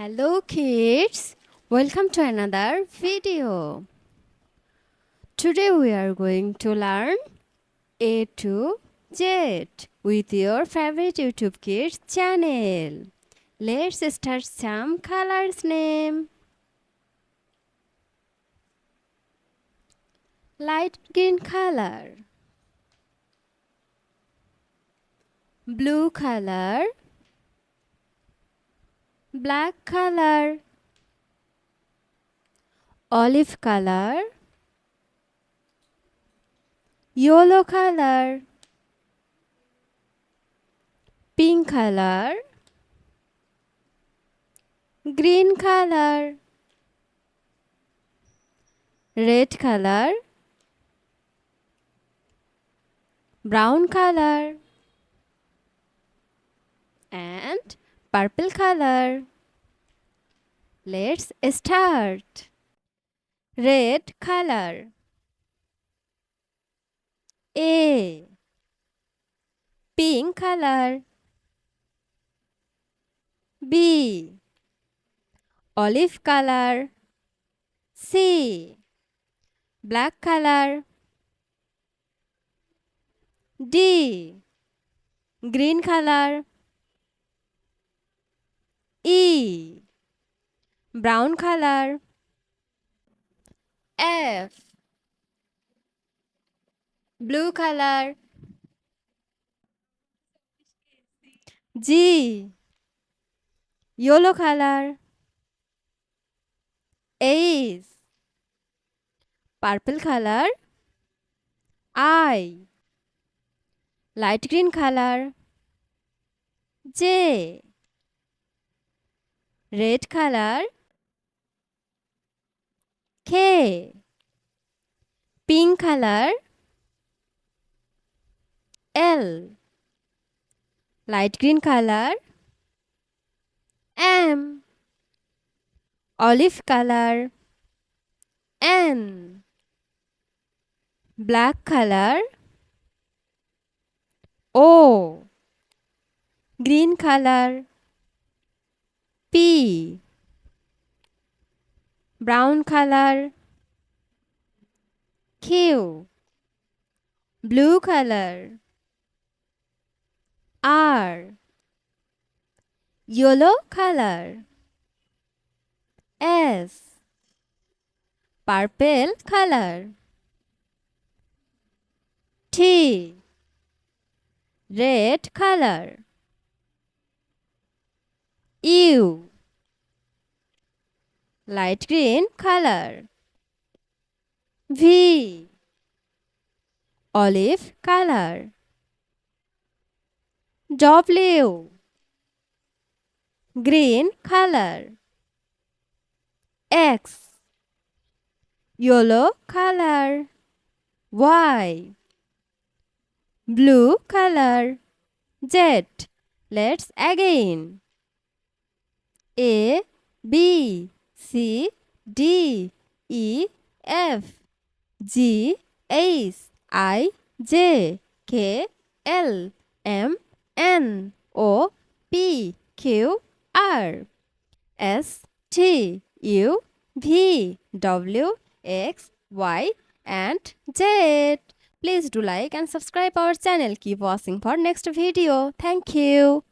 Hello kids, welcome to another video. Today we are going to learn A to Z with your favorite YouTube Kids channel. Let's start some colors name. Light green color, blue color, black color, olive color, yellow color, pink color, green color, red color, brown color, and purple color. Let's start. Red color. A. Pink color. B. Olive color. C. Black color. D. Green color. E. Brown color. F. Blue color. G. Yellow color. H. Purple color. I. Light green color. J. Red color. K. Pink color. L. Light green color. M. Olive color. N. Black color. O. Green color. P. Brown color. Q. Blue color. R. Yellow color. S. Purple color. T. Red color. U. Light green color. V. Olive color. W. Green color. X. Yellow color. Y. Blue color. Z. Let's again. A, B, C, D, E, F, G, H, I, J, K, L, M, N, O, P, Q, R, S, T, U, V, W, X, Y, and Z. Please do like and subscribe our channel. Keep watching for next video. Thank you.